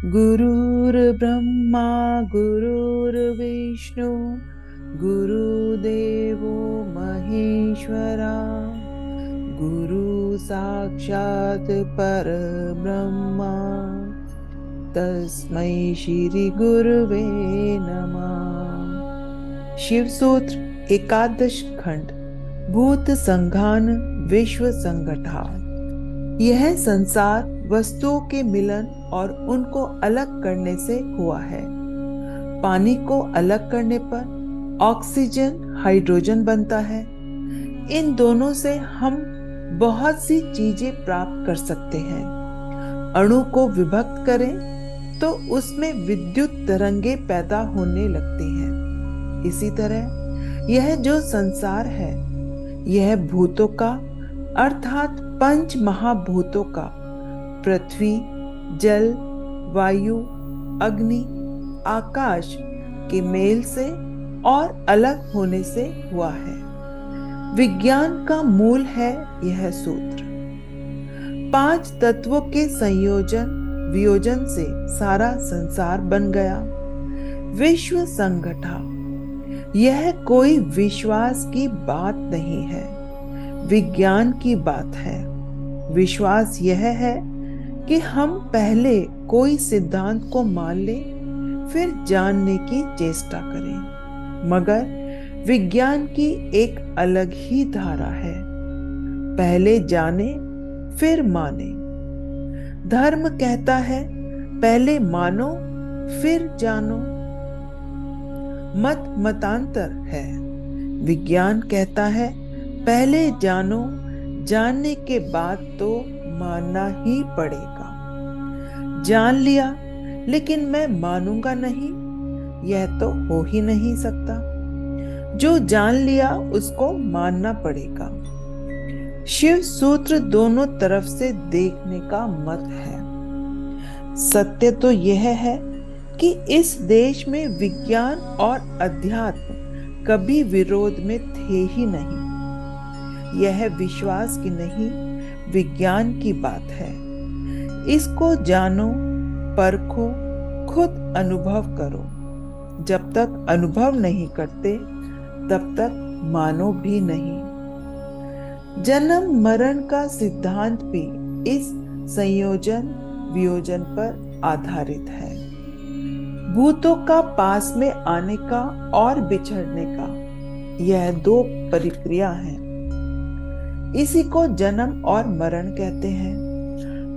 गुरुर्ब्रह्मा गुरुर्विष्णु गुरुदेवो महेश्वरा गुरु साक्षात् परब्रह्मा तस्मै श्री गुरुवे नमः। शिव सूत्र एकादश खंड भूत संघान विश्व संगठा। यह संसार वस्तुओं के मिलन और उनको अलग करने से हुआ है। पानी को अलग करने पर ऑक्सीजन हाइड्रोजन बनता है। इन दोनों से हम बहुत सी चीजें प्राप्त कर सकते हैं। अणु को विभक्त करें तो उसमें विद्युत तरंगे पैदा होने लगती हैं। इसी तरह यह जो संसार है, यह भूतों का अर्थात पंच महाभूतों का पृथ्वी, जल, वायु, अग्नि, आकाश के मेल से और अलग होने से हुआ है। विज्ञान का मूल है यह सूत्र। 5 तत्वों के संयोजन वियोजन से सारा संसार बन गया। विश्व संगठा। यह कोई विश्वास की बात नहीं है, विज्ञान की बात है। विश्वास यह है कि हम पहले कोई सिद्धांत को मान लें, फिर जानने की चेष्टा करें। मगर विज्ञान की एक अलग ही धारा है, पहले जाने फिर माने। धर्म कहता है पहले मानो फिर जानो। मत मतांतर है। विज्ञान कहता है पहले जानो, जानने के बाद तो मानना ही पड़ेगा। जान लिया लेकिन मैं मानूंगा नहीं, यह तो हो ही नहीं सकता। जो जान लिया उसको मानना पड़ेगा। शिव सूत्र दोनों तरफ से देखने का मत है। सत्य तो यह है कि इस देश में विज्ञान और अध्यात्म कभी विरोध में थे ही नहीं। यह विश्वास की नहीं, विज्ञान की बात है। इसको जानो, परखो, खुद अनुभव करो। जब तक अनुभव नहीं करते तब तक मानो भी नहीं। जन्म मरण का सिद्धांत भी इस संयोजन वियोजन पर आधारित है। भूतों का पास में आने का और बिछड़ने का यह 2 प्रक्रिया है। इसी को जन्म और मरण कहते हैं।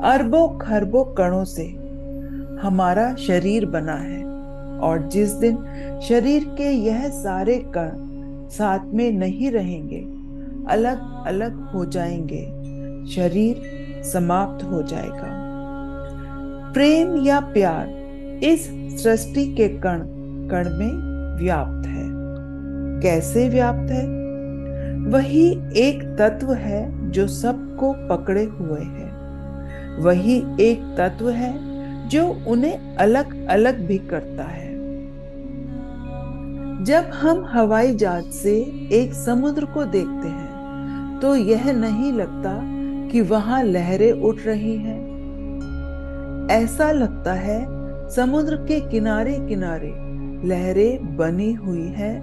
अरबों खरबों कणों से हमारा शरीर बना है और जिस दिन शरीर के यह सारे कण साथ में नहीं रहेंगे, अलग अलग हो जाएंगे, शरीर समाप्त हो जाएगा। प्रेम या प्यार इस सृष्टि के कण कण में व्याप्त है। कैसे व्याप्त है? वही एक तत्व है जो सबको पकड़े हुए है। वही एक तत्व है जो उन्हें अलग अलग भी करता है। जब हम हवाई जहाज से एक समुद्र को देखते हैं तो यह नहीं लगता कि वहां लहरें उठ रही हैं। ऐसा लगता है समुद्र के किनारे किनारे लहरें बनी हुई है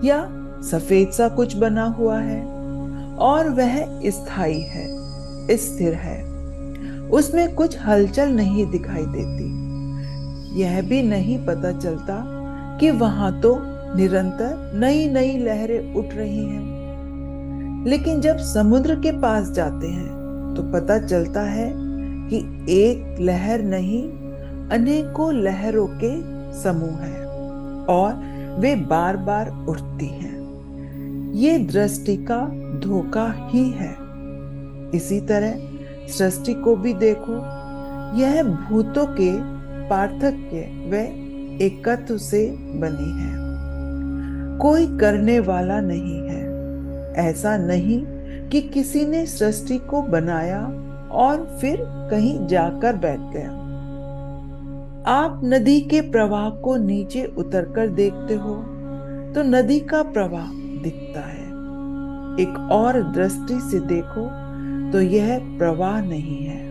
या सफेद सा कुछ बना हुआ है और वह स्थायी है, स्थिर है। उसमें कुछ हलचल नहीं दिखाई देती। यह भी नहीं पता चलता कि वहां तो निरंतर नई नई लहरें उठ रही हैं। लेकिन जब समुद्र के पास जाते हैं तो पता चलता है कि एक लहर नहीं, अनेकों लहरों के समूह हैं और वे बार बार उठती हैं। ये दृष्टि का धोखा ही है। इसी तरह सृष्टि को भी देखो, यह भूतों के पार्थक्य व एकत्व से बनी है। कोई करने वाला नहीं है। ऐसा नहीं कि किसी ने सृष्टि को बनाया और फिर कहीं जाकर बैठ गया। आप नदी के प्रवाह को नीचे उतरकर देखते हो तो नदी का प्रवाह दिखता है। एक और दृष्टि से देखो तो यह प्रवाह नहीं है।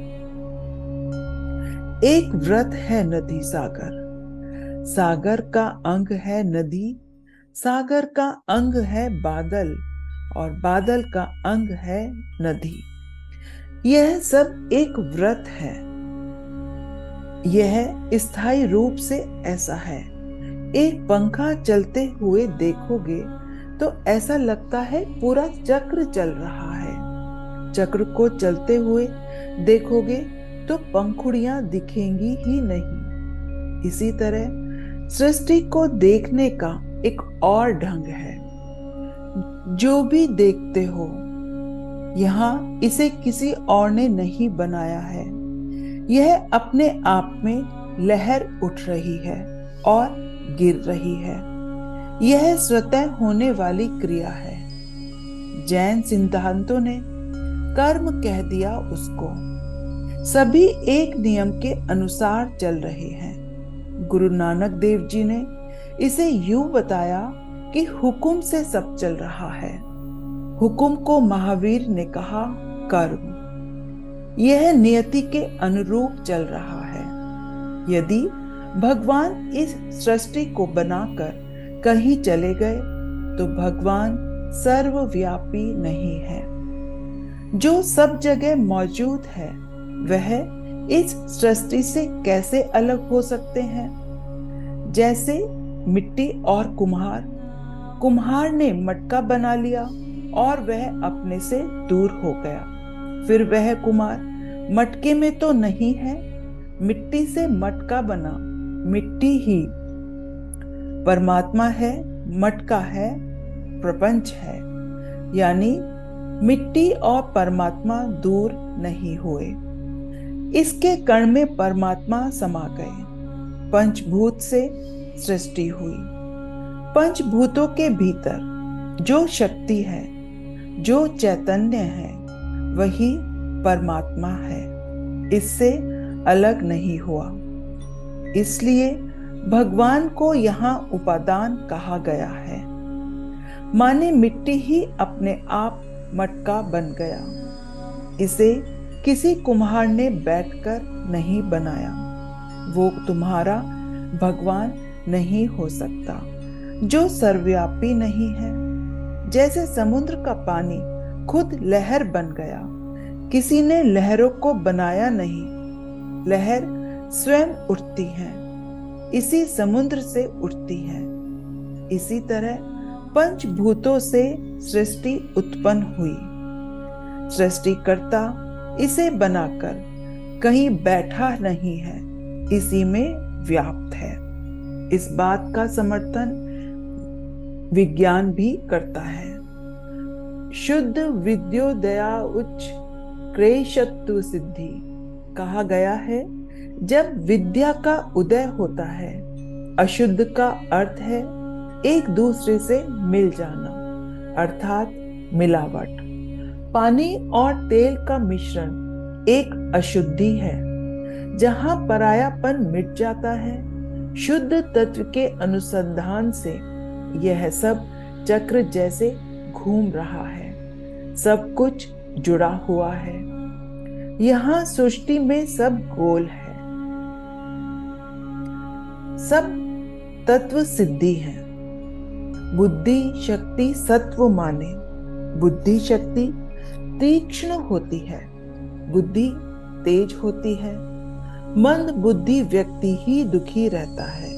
एक व्रत है नदी सागर, सागर का अंग है नदी, सागर का अंग है बादल, और बादल का अंग है नदी। यह सब एक व्रत है। यह स्थायी रूप से ऐसा है। एक पंखा चलते हुए देखोगे तो ऐसा लगता है पूरा चक्र चल रहा है। चक्र को चलते हुए देखोगे तो पंखुड़ियां दिखेंगी ही नहीं। इसी तरह सृष्टि को देखने का एक और ढंग है। जो भी देखते हो, यहाँ इसे किसी और ने नहीं बनाया है। यह अपने आप में लहर उठ रही है और गिर रही है। यह स्वतः होने वाली क्रिया है। जैन सिद्धांतों ने कर्म कह दिया उसको। सभी एक नियम के अनुसार चल रहे हैं। गुरु नानक देव जी ने इसे यूं बताया कि हुक्म से सब चल रहा है। हुक्म को महावीर ने कहा कर्म। यह नियति के अनुरूप चल रहा है। यदि भगवान इस सृष्टि को बनाकर कहीं चले गए तो भगवान सर्वव्यापी नहीं है। जो सब जगह मौजूद है वह इस सृष्टि से कैसे अलग हो सकते हैं? जैसे मिट्टी और कुम्हार ने मटका बना लिया और वह अपने से दूर हो गया। फिर वह कुम्हार मटके में तो नहीं है, मिट्टी से मटका बना, मिट्टी ही परमात्मा है, मटका है, प्रपंच है। यानी मिट्टी और परमात्मा दूर नहीं हुए। इसके कण में परमात्मा समा गए। पंचभूत से सृष्टि हुई। पंचभूतों के भीतर जो शक्ति है, जो चैतन्य है, वही परमात्मा है। इससे अलग नहीं हुआ। इसलिए भगवान को यहाँ उपादान कहा गया है। माने मिट्टी ही अपने आप मटका बन गया। इसे किसी कुम्हार ने बैठकर नहीं बनाया। वो तुम्हारा भगवान नहीं हो सकता जो सर्वव्यापी नहीं है। जैसे समुद्र का पानी खुद लहर बन गया, किसी ने लहरों को बनाया नहीं। लहर स्वयं उठती है, इसी समुद्र से उठती है। इसी तरह पंचभूतों से सृष्टि उत्पन्न हुई। सृष्टिकर्ता इसे बनाकर कहीं बैठा नहीं है, इसी में व्याप्त है। इस बात का समर्थन विज्ञान भी करता है। शुद्ध विद्योदया उच्च क्रेशत्व सिद्धि कहा गया है। जब विद्या का उदय होता है, अशुद्ध का अर्थ है एक दूसरे से मिल जाना, अर्थात मिलावट। पानी और तेल का मिश्रण एक अशुद्धि है। जहां परायापन मिट जाता है, शुद्ध तत्व के अनुसंधान से यह सब चक्र जैसे घूम रहा है। सब कुछ जुड़ा हुआ है। यहाँ सृष्टि में सब गोल है। सब तत्व सिद्धि है। बुद्धि शक्ति सत्व माने। बुद्धि शक्ति तीक्ष्ण होती है, बुद्धि तेज होती है। मंद बुद्धि व्यक्ति ही दुखी रहता है।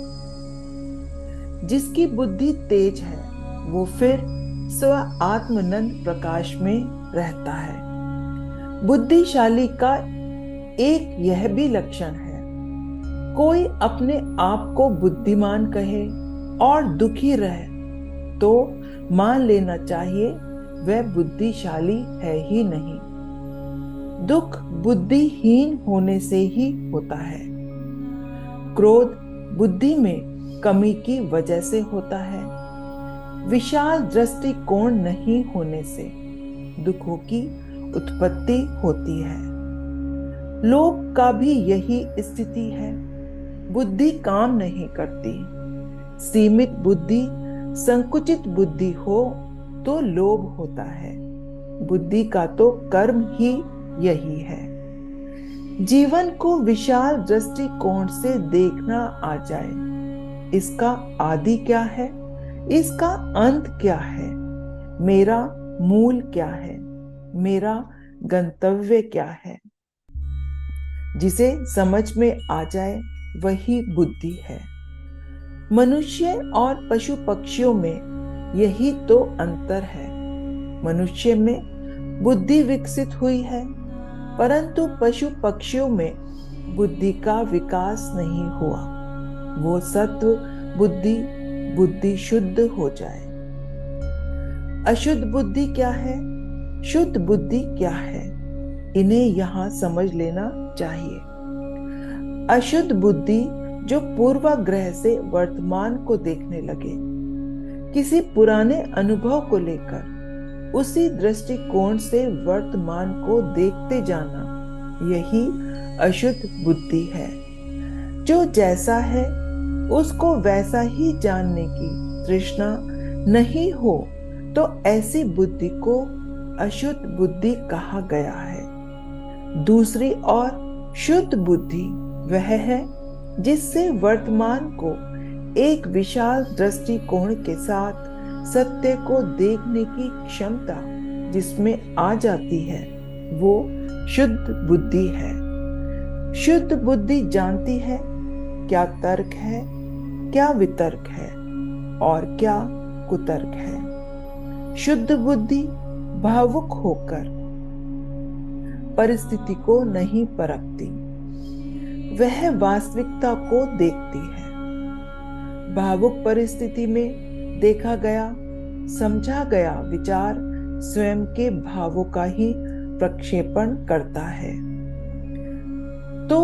जिसकी बुद्धि तेज है वो फिर स्व आत्मानंद प्रकाश में रहता है। बुद्धिशाली का एक यह भी लक्षण है, कोई अपने आप को बुद्धिमान कहे और दुखी रहे तो मान लेना चाहिए वह बुद्धिशाली है ही नहीं। दुख बुद्धिहीन होने से ही होता है। क्रोध बुद्धि में कमी की वजह से होता है। विशाल दृष्टिकोण नहीं होने से दुखों की उत्पत्ति होती है। लोभ का भी यही स्थिति है। बुद्धि काम नहीं करती। सीमित बुद्धि, संकुचित बुद्धि हो तो लोभ होता है। बुद्धि का तो कर्म ही यही है। जीवन को विशाल दृष्टिकोण से देखना आ जाए। इसका आदि क्या है, इसका अंत क्या है, मेरा मूल क्या है, मेरा गंतव्य क्या है, जिसे समझ में आ जाए वही बुद्धि है। मनुष्य और पशु पक्षियों में यही तो अंतर है। मनुष्य में बुद्धि विकसित हुई है, परंतु पशु पक्षियों में बुद्धि का विकास नहीं हुआ। वो सत्व बुद्धि बुद्धि शुद्ध हो जाए। अशुद्ध बुद्धि क्या है, शुद्ध बुद्धि क्या है, इन्हें यहां समझ लेना चाहिए। अशुद्ध बुद्धि जो पूर्वाग्रह से वर्तमान को देखने लगे, किसी पुराने अनुभव को लेकर उसी दृष्टिकोण से वर्तमान को देखते जाना, यही अशुद्ध बुद्धि है। जो जैसा है उसको वैसा ही जानने की तृष्णा नहीं हो तो ऐसी बुद्धि को अशुद्ध बुद्धि कहा गया है। दूसरी ओर शुद्ध बुद्धि वह है जिससे वर्तमान को एक विशाल दृष्टिकोण के साथ सत्य को देखने की क्षमता जिसमें आ जाती है, वो शुद्ध बुद्धि है। शुद्ध बुद्धि जानती है क्या तर्क है, क्या वितर्क है और क्या कुतर्क है। शुद्ध बुद्धि भावुक होकर परिस्थिति को नहीं परखती, वह वास्तविकता को देखती है। भावुक परिस्थिति में देखा गया, समझा गया विचार स्वयं के भावों का ही प्रक्षेपण करता है। तो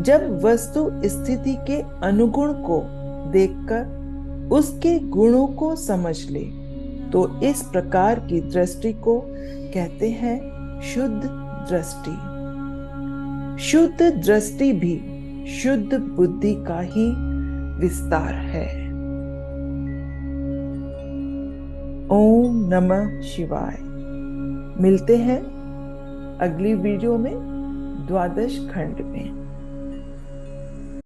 जब वस्तु स्थिति के अनुगुण को देखकर उसके गुणों को समझ ले, तो इस प्रकार की दृष्टि को कहते हैं शुद्ध दृष्टि। शुद्ध दृष्टि भी शुद्ध बुद्धि का ही विस्तार है। ओम नमः शिवाय। मिलते हैं अगली वीडियो में द्वादश खंड में।